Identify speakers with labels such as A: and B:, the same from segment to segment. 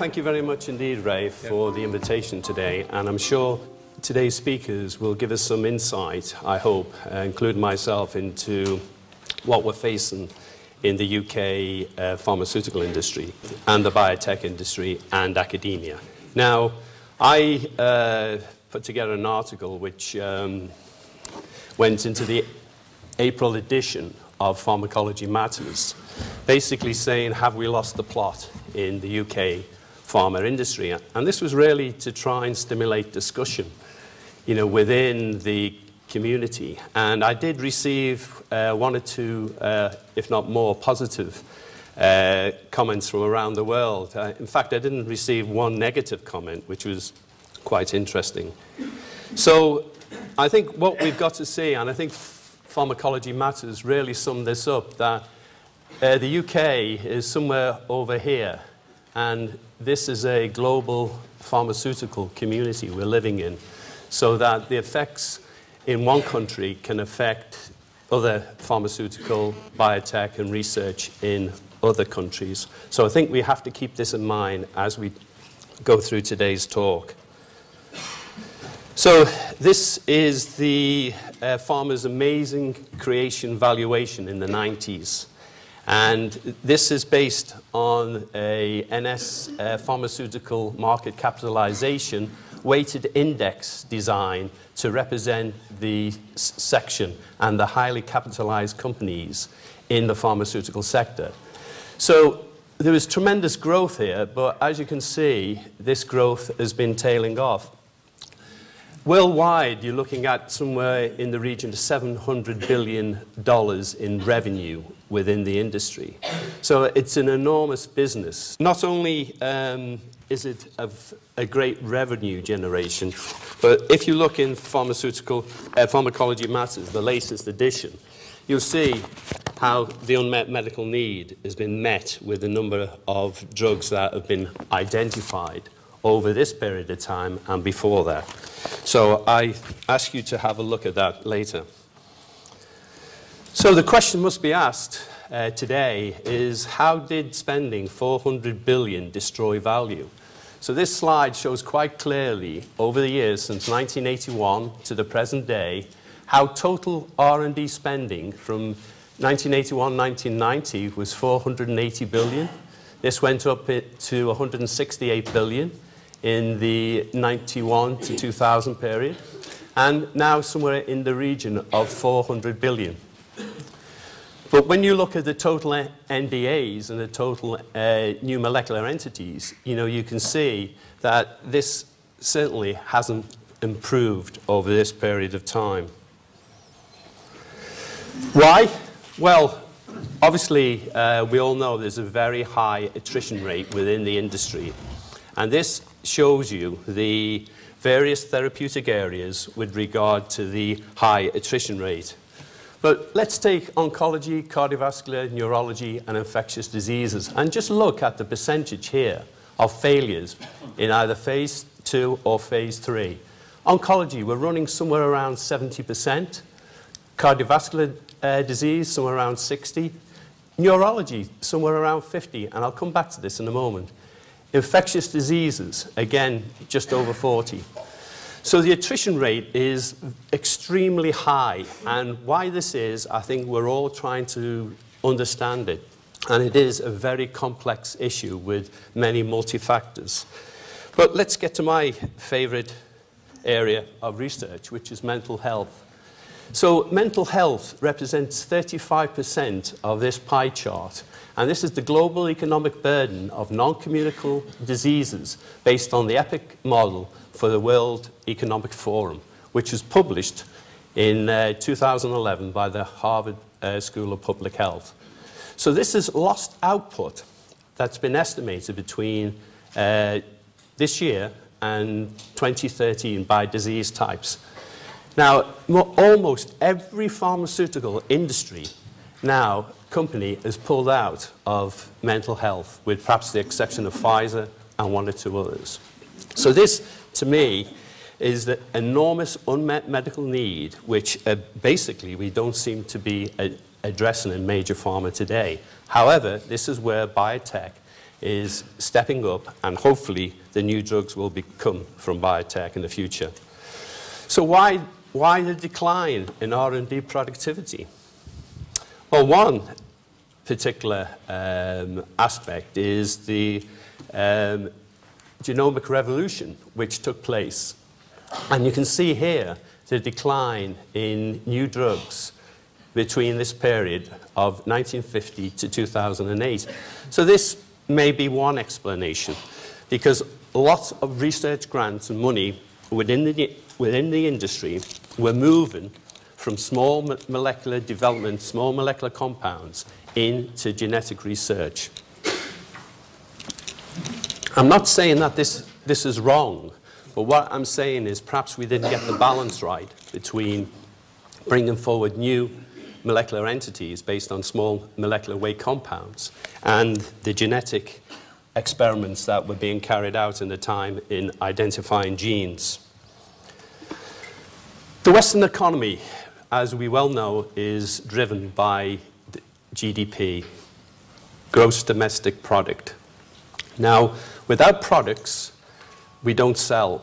A: thank you very much indeed, Ray, for the invitation today. And I'm sure today's speakers will give us some insight, I hope, including myself, into what we're facing in the UK pharmaceutical industry and the biotech industry and academia. Now, I put together an article which went into the April edition of Pharmacology Matters, basically saying, have we lost the plot in the UK pharma industry? And this was really to try and stimulate discussion, within the community. And I did receive one or two, if not more, positive comments from around the world. In fact, I didn't receive one negative comment, which was quite interesting. So I think what we've got to see, and I think Pharmacology Matters really summed this up, that the UK is somewhere over here, and this is a global pharmaceutical community we're living in, so that the effects in one country can affect other pharmaceutical, biotech, and research in other countries. So I think we have to keep this in mind as we go through today's talk. So this is the pharma's amazing creation valuation in the 90s. And this is based on a NS pharmaceutical market capitalization weighted index design to represent the section and the highly capitalized companies in the pharmaceutical sector. So there is tremendous growth here, but as you can see, this growth has been tailing off. Worldwide, you're looking at somewhere in the region of $700 billion in revenue within the industry. So it's an enormous business. Not only is it a great revenue generation, but if you look in Pharmacology Matters, the latest edition, you'll see how the unmet medical need has been met with a number of drugs that have been identified over this period of time and before that. So I ask you to have a look at that later. So the question must be asked today is, how did spending $400 billion destroy value? So this slide shows quite clearly over the years since 1981 to the present day how total R&D spending from 1981-1990 was $480 billion. This went up to $168 billion in the 91 to 2000 period, and now somewhere in the region of $400 billion. But when you look at the total NDAs and the total new molecular entities, you can see that this certainly hasn't improved over this period of time. Why? Well, obviously, we all know there's a very high attrition rate within the industry. And this shows you the various therapeutic areas with regard to the high attrition rate. But let's take oncology, cardiovascular, neurology, and infectious diseases, and just look at the percentage here of failures in either phase 2 or phase 3. Oncology, we're running somewhere around 70%. Cardiovascular disease, somewhere around 60%. Neurology, somewhere around 50%, and I'll come back to this in a moment. Infectious diseases, again, just over 40%. So the attrition rate is extremely high, and why this is, I think we're all trying to understand it. And it is a very complex issue with many multi-factors. But let's get to my favorite area of research, which is mental health. So mental health represents 35% of this pie chart. And this is the global economic burden of non-communicable diseases based on the EPIC model for the World Economic Forum, which was published in 2011 by the Harvard School of Public Health. So this is lost output that's been estimated between this year and 2013 by disease types. Now, almost every pharmaceutical industry now company has pulled out of mental health, with perhaps the exception of Pfizer and one or two others. So this, to me, is the enormous unmet medical need, which basically we don't seem to be addressing in major pharma today. However, this is where biotech is stepping up, and hopefully the new drugs will come from biotech in the future. So why the decline in R&D productivity? Well, one particular aspect is the genomic revolution which took place. And you can see here the decline in new drugs between this period of 1950 to 2008. So this may be one explanation, because lots of research grants and money within the industry were moving from small molecular development, small molecular compounds, into genetic research. I'm not saying that this is wrong, but what I'm saying is perhaps we didn't get the balance right between bringing forward new molecular entities based on small molecular weight compounds and the genetic experiments that were being carried out in the time in identifying genes. The Western economy, as we well know, is driven by GDP, gross domestic product. Now, without products, we don't sell,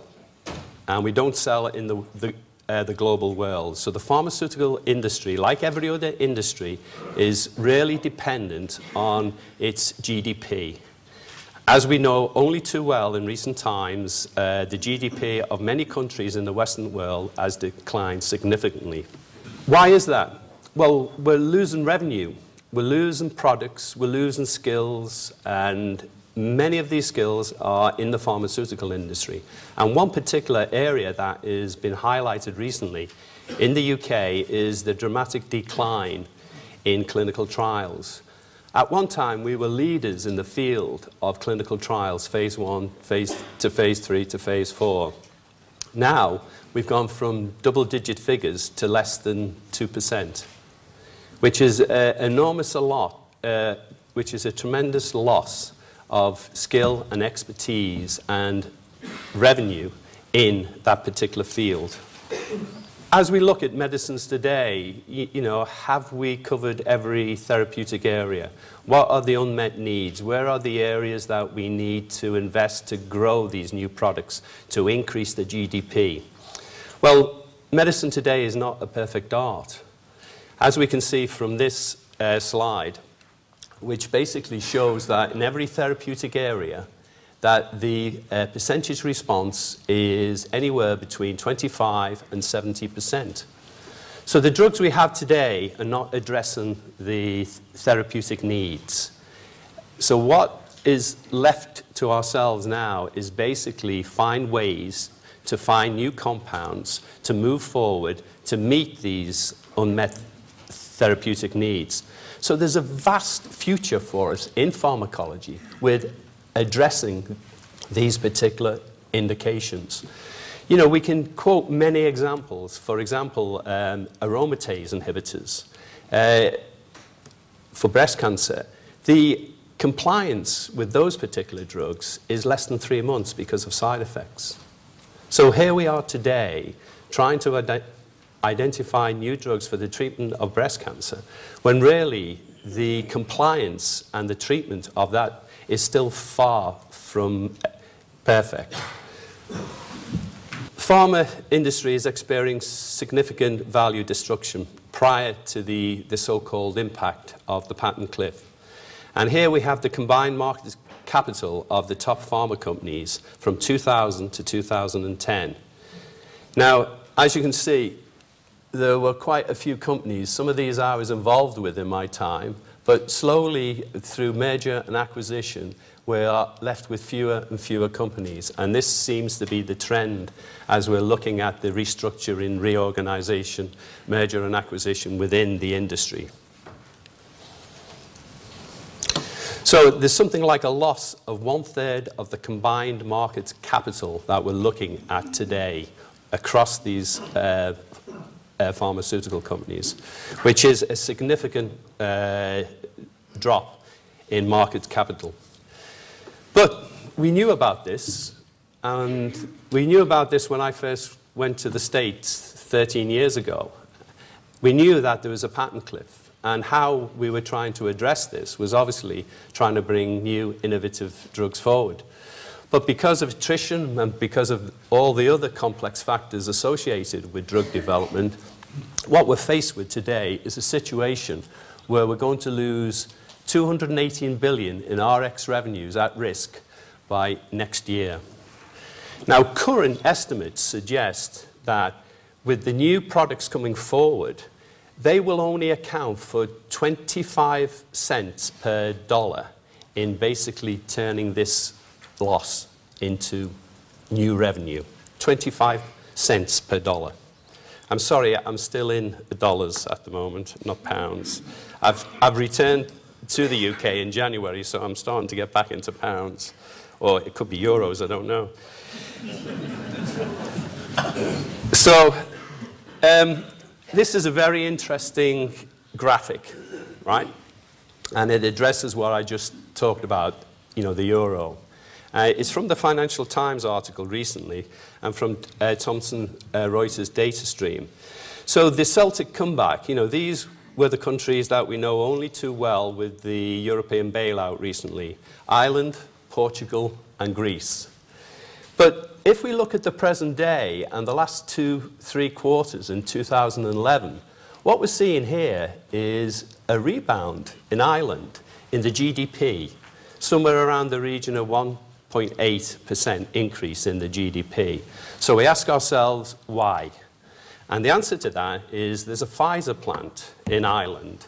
A: and we don't sell in the global world. So the pharmaceutical industry, like every other industry, is really dependent on its GDP. As we know only too well in recent times, the GDP of many countries in the Western world has declined significantly. Why is that? Well, we're losing revenue, we're losing products, we're losing skills, and many of these skills are in the pharmaceutical industry. And one particular area that has been highlighted recently in the UK is the dramatic decline in clinical trials. At one time, we were leaders in the field of clinical trials, phase 1, phase 3 to phase 4. Now, we've gone from double-digit figures to less than 2%, which is enormous a lot, which is a tremendous loss of skill and expertise and revenue in that particular field. As we look at medicines today, you know, have we covered every therapeutic area? What are the unmet needs? Where are the areas that we need to invest to grow these new products, to increase the GDP? Well, medicine today is not a perfect art. As we can see from this slide, which basically shows that in every therapeutic area, that the percentage response is anywhere between 25 and 70%. So the drugs we have today are not addressing the therapeutic needs. So what is left to ourselves now is basically find ways to find new compounds to move forward to meet these unmet therapeutic needs. So there's a vast future for us in pharmacology with addressing these particular indications. You know, we can quote many examples. For example, aromatase inhibitors for breast cancer. The compliance with those particular drugs is less than 3 months because of side effects. So here we are today trying to identify new drugs for the treatment of breast cancer, when really the compliance and the treatment of that is still far from perfect. Pharma industry is experiencing significant value destruction prior to the so-called impact of the patent cliff. And here we have the combined market capital of the top pharma companies from 2000 to 2010. Now, as you can see, there were quite a few companies. Some of these I was involved with in my time, but slowly through merger and acquisition, we are left with fewer and fewer companies. And this seems to be the trend as we're looking at the restructuring, reorganization, merger and acquisition within the industry. So there's something like a loss of 1/3 of the combined market capital that we're looking at today across these pharmaceutical companies, which is a significant drop in market capital. But we knew about this, and we knew about this when I first went to the States 13 years ago. We knew that there was a patent cliff, And how we were trying to address this was obviously trying to bring new innovative drugs forward. But because of attrition and because of all the other complex factors associated with drug development, what we're faced with today is a situation where we're going to lose 218 billion in RX revenues at risk by next year. Now, current estimates suggest that with the new products coming forward, they will only account for 25 cents per dollar in basically turning this loss into new revenue. 25 cents per dollar. I'm sorry, I'm still in dollars at the moment, not pounds. I've returned to the UK in January, so I'm starting to get back into pounds. Or it could be euros, I don't know. So, this is a very interesting graphic, right? And it addresses what I just talked about, you know, the euro. It's from the Financial Times article recently and from Thomson Reuters data stream. So the Celtic comeback, you know, these were the countries that we know only too well with the European bailout recently. Ireland, Portugal, and Greece. But if we look at the present day and the last 2-3 quarters in 2011, what we're seeing here is a rebound in Ireland in the GDP, somewhere around the region of 1.8% increase in the GDP. So we ask ourselves why. And the answer to that is there's a Pfizer plant in Ireland,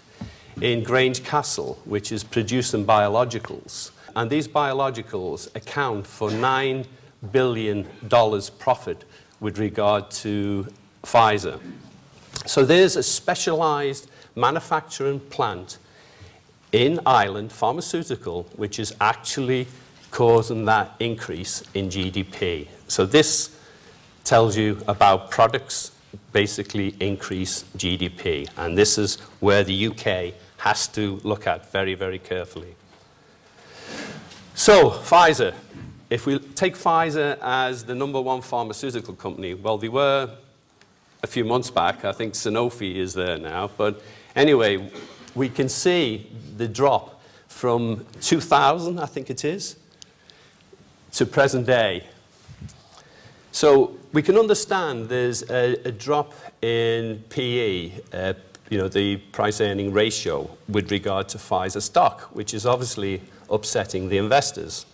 A: in Grange Castle, which is producing biologicals. And these biologicals account for $9 billion profit with regard to Pfizer. So there's a specialized manufacturing plant in Ireland, Pharmaceutical, which is actually causing that increase in GDP. So this tells you about products basically increase GDP. And this is where the UK has to look at very, very carefully. So, Pfizer. If we take Pfizer as the #1 pharmaceutical company, well, they were a few months back. I think Sanofi is there now. But anyway, we can see the drop from 2000, I think it is, to present day. So we can understand there's a drop in PE, you know, the price-earning ratio with regard to Pfizer stock, which is obviously upsetting the investors.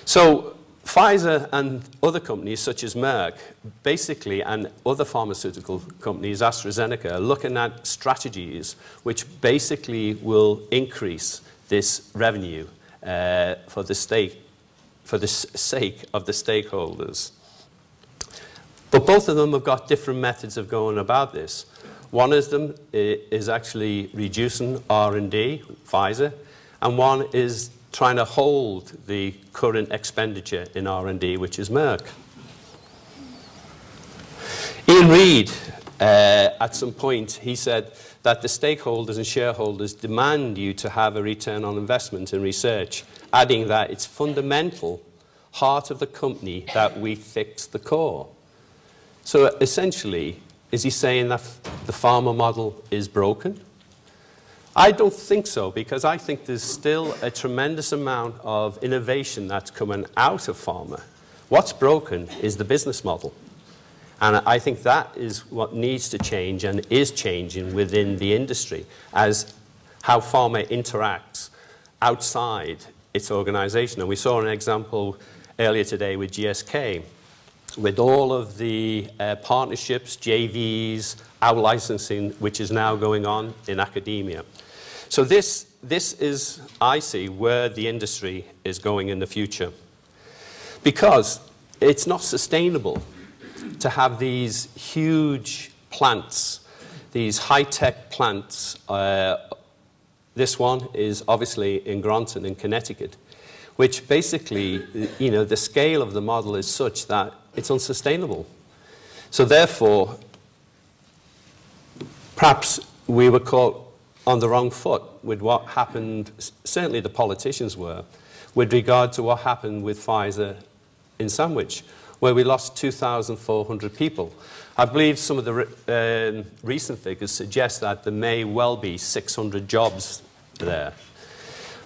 A: So Pfizer and other companies such as Merck, basically, and other pharmaceutical companies, AstraZeneca, are looking at strategies which basically will increase this revenue for the sake of the stakeholders. But both of them have got different methods of going about this. One of them is actually reducing R&D, Pfizer, and one is trying to hold the current expenditure in R&D, which is Merck. Ian Reid, at some point, he said that the stakeholders and shareholders demand you to have a return on investment in research, adding that it's fundamental heart of the company that we fix the core. So essentially, is he saying that the pharma model is broken? I don't think so, because I think there's still a tremendous amount of innovation that's coming out of pharma. What's broken is the business model. And I think that is what needs to change and is changing within the industry as how pharma interacts outside its organization. And we saw an example earlier today with GSK, with all of the partnerships, JVs, out-licensing, which is now going on in academia. So this is, I see, where the industry is going in the future. Because it's not sustainable to have these huge plants, these high-tech plants. This one is obviously in Groton in Connecticut, which basically, you know, the scale of the model is such that it's unsustainable. So therefore, perhaps we were caught on the wrong foot with what happened, certainly the politicians were, with regard to what happened with Pfizer in Sandwich, where we lost 2,400 people. I believe some of the recent figures suggest that there may well be 600 jobs there.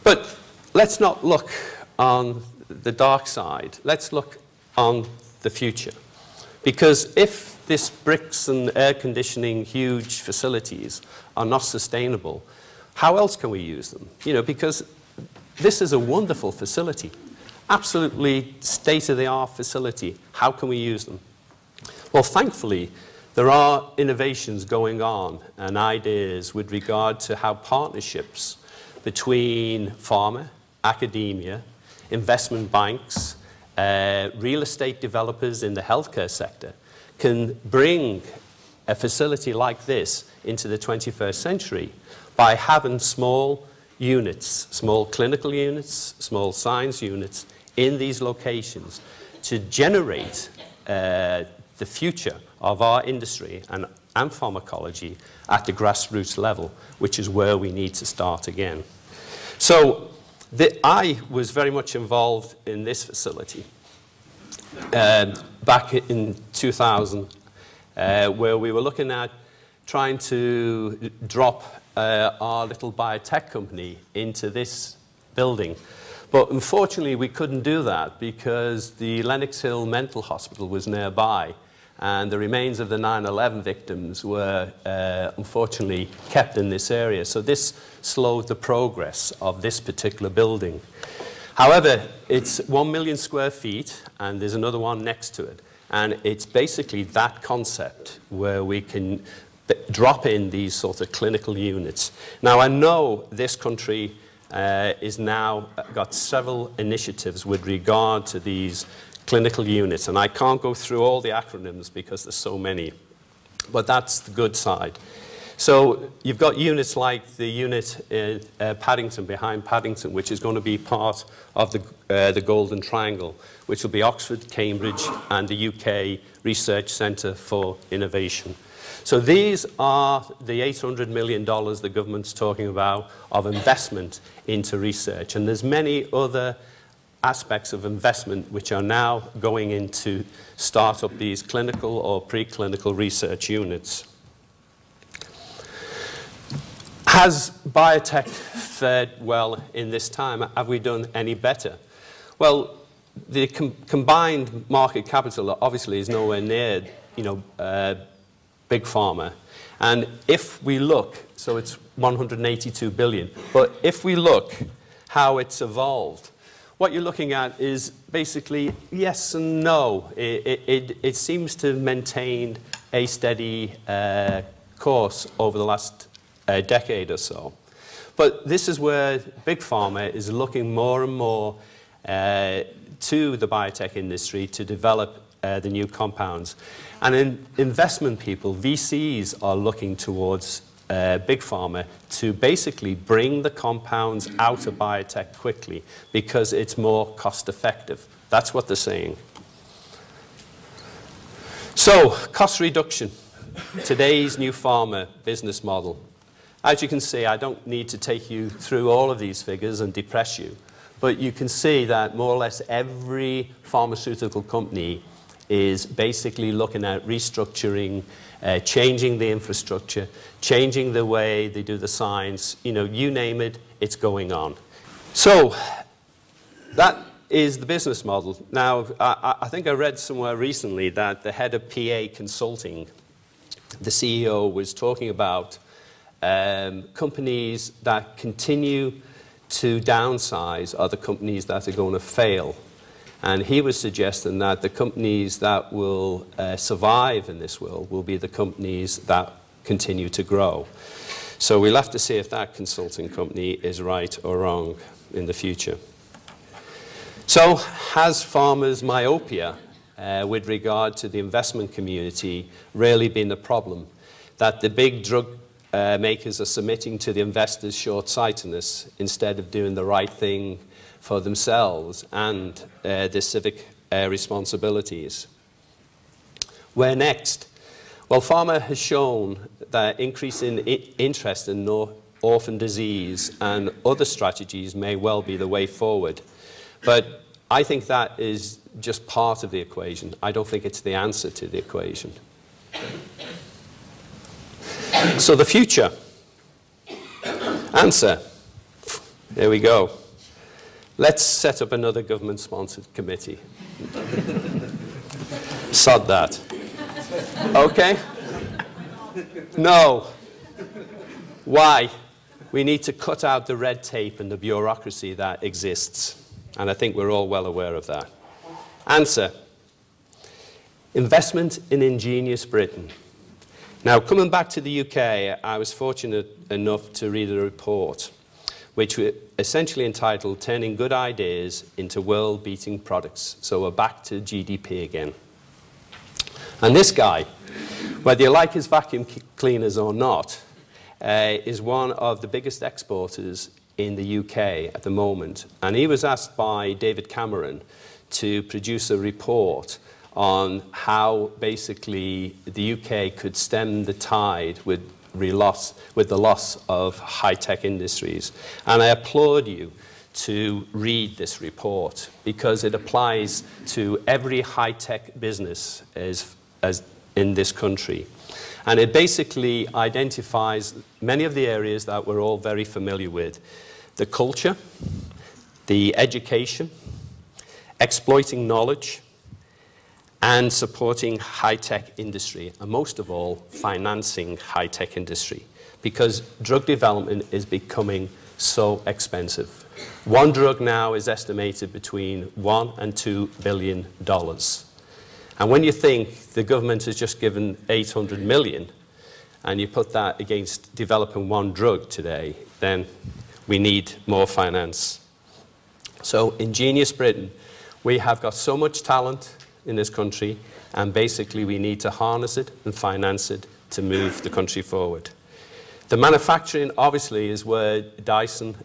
A: But let's not look on the dark side. Let's look on the future. Because if this bricks and air conditioning huge facilities are not sustainable, how else can we use them? You know, because this is a wonderful facility, absolutely state-of-the-art facility. How can we use them? Well, thankfully, there are innovations going on and ideas with regard to how partnerships between pharma, academia, investment banks, real estate developers in the healthcare sector can bring a facility like this into the 21st century by having small units, small clinical units, small science units in these locations to generate the future of our industry and pharmacology at the grassroots level, which is where we need to start again. So I was very much involved in this facility back in 2000, where we were looking at trying to drop our little biotech company into this building. But unfortunately, we couldn't do that because the Lenox Hill Mental Hospital was nearby, and the remains of the 9/11 victims were unfortunately kept in this area. So this slowed the progress of this particular building. However, it's 1 million square feet, and there's another one next to it. And it's basically that concept where we can drop in these sort of clinical units. Now, I know this country is now got several initiatives with regard to these clinical units, and I can't go through all the acronyms because there's so many, but that's the good side. So you've got units like the unit in Paddington, behind Paddington, which is going to be part of the Golden Triangle, which will be Oxford, Cambridge, and the UK Research Centre for Innovation. So these are the $800 million the government's talking about of investment into research. And there's many other aspects of investment which are now going into start up these clinical or preclinical research units. Has biotech fared well in this time? Have we done any better? Well, the combined market capital obviously is nowhere near, big pharma. And if we look, so it's 182 billion, but if we look how it's evolved, what you're looking at is basically yes and no. It seems to have maintained a steady course over the last decade or so. But this is where big pharma is looking more and more to the biotech industry to develop the new compounds. And in investment people, VCs are looking towards big pharma to basically bring the compounds out of biotech quickly because it's more cost effective. That's what they're saying. So, cost reduction, today's new pharma business model. As you can see, I don't need to take you through all of these figures and depress you, but you can see that more or less every pharmaceutical company is basically looking at restructuring, changing the infrastructure, changing the way they do the science, you name it, it's going on. So that is the business model. Now, I think I read somewhere recently that the head of PA Consulting, the CEO, was talking about companies that continue to downsize are the companies that are going to fail. And he was suggesting that the companies that will survive in this world will be the companies that continue to grow. So we'll have to see if that consulting company is right or wrong in the future. So has pharma's myopia with regard to the investment community really been a problem? That the big drug makers are submitting to the investors' short-sightedness instead of doing the right thing for themselves and their civic responsibilities. Where next? Well, pharma has shown that increasing interest in orphan disease and other strategies may well be the way forward. But I think that is just part of the equation. I don't think it's the answer to the equation. So the future. Answer. There we go. Let's set up another government-sponsored committee. Sod that. Okay? No. Why? We need to cut out the red tape and the bureaucracy that exists. And I think we're all well aware of that. Answer. Investment in ingenious Britain. Now, coming back to the UK, I was fortunate enough to read a report which was essentially entitled Turning Good Ideas into World-Beating Products. So we're back to GDP again. And this guy, whether you like his vacuum cleaners or not, is one of the biggest exporters in the UK at the moment. And he was asked by David Cameron to produce a report on how basically the UK could stem the tide with the loss of high-tech industries. And I applaud you to read this report because it applies to every high-tech business as in this country. And it basically identifies many of the areas that we're all very familiar with. The culture, the education, exploiting knowledge, and supporting high-tech industry, and most of all, financing high-tech industry, because drug development is becoming so expensive. One drug now is estimated between $1 and $2 billion. And when you think the government has just given $800 million, and you put that against developing one drug today, then we need more finance. So Ingenious Britain, we have got so much talent in this country, and basically we need to harness it and finance it to move the country forward. The manufacturing, obviously, is where Dyson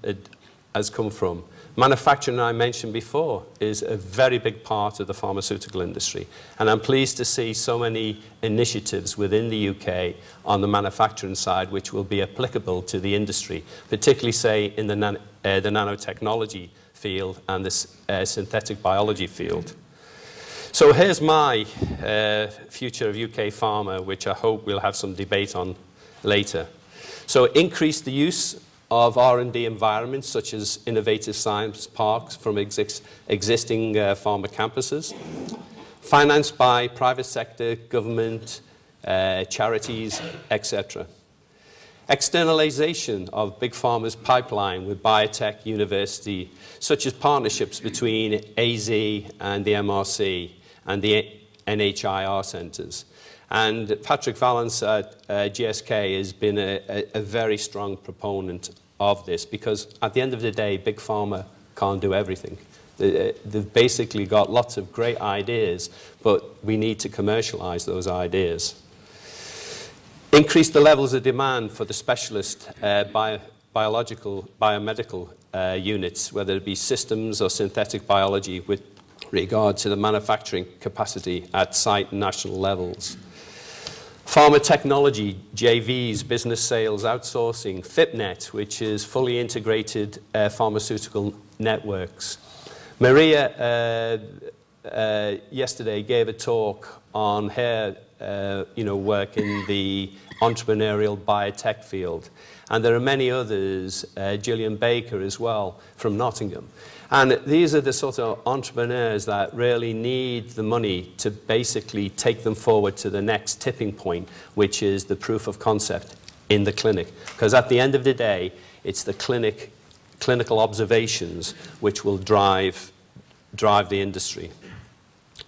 A: has come from. Manufacturing, I mentioned before, is a very big part of the pharmaceutical industry, and I'm pleased to see so many initiatives within the UK on the manufacturing side which will be applicable to the industry, particularly, say, in the nanotechnology field and the synthetic biology field. So here's my future of UK Pharma, which I hope we'll have some debate on later. So increase the use of R&D environments, such as innovative science parks from existing pharma campuses, financed by private sector, government, charities, etc. Externalization of Big Pharma's pipeline with biotech university, such as partnerships between AZ and the MRC and the NHIR centres. And Patrick Valance at GSK has been a very strong proponent of this, because at the end of the day, Big Pharma can't do everything. They've basically got lots of great ideas, but we need to commercialise those ideas. Increase the levels of demand for the specialist biomedical units, whether it be systems or synthetic biology, with regard to the manufacturing capacity at site and national levels. Pharma technology, JVs, business sales, outsourcing, FIPNet, which is fully integrated pharmaceutical networks. Maria yesterday gave a talk on her work in the entrepreneurial biotech field. And there are many others, Gillian Baker as well, from Nottingham. And these are the sort of entrepreneurs that really need the money to basically take them forward to the next tipping point, which is the proof of concept in the clinic. Because at the end of the day, it's the clinical observations which will drive the industry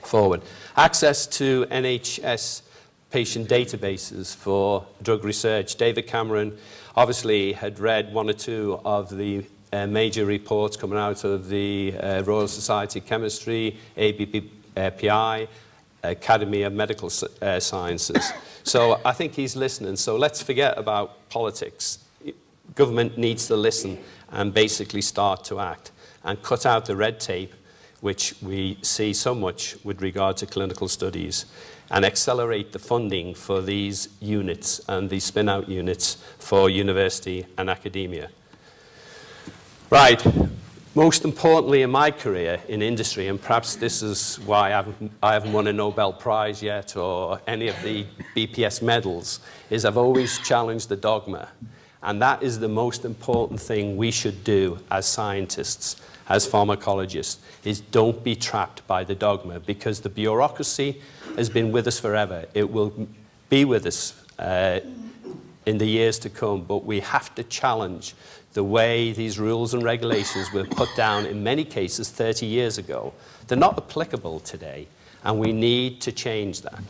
A: forward. Access to NHS patient databases for drug research. David Cameron obviously had read one or two of the major reports coming out of the Royal Society of Chemistry, ABPI, Academy of Medical Sciences. So I think he's listening. So let's forget about politics. Government needs to listen and basically start to act and cut out the red tape, which we see so much with regard to clinical studies, and accelerate the funding for these units and these spin-out units for university and academia. Right, Most importantly in my career in industry, and perhaps this is why I haven't won a Nobel Prize yet or any of the BPS medals, is I've always challenged the dogma. And that is the most important thing we should do as scientists, as pharmacologists, is don't be trapped by the dogma, because the bureaucracy has been with us forever. It will be with us in the years to come, but we have to challenge the way these rules and regulations were put down in many cases 30 years ago. They're not applicable today, and we need to change that.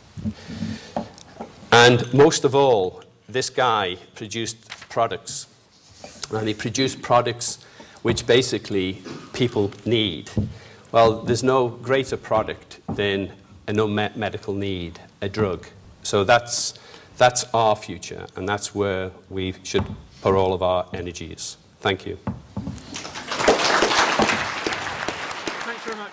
A: And most of all, this guy produced products, and he produced products which basically people need. Well, there's no greater product than an unmet medical need, a drug. So that's our future, and that's where we should put all of our energies. Thank you.
B: Thanks very much.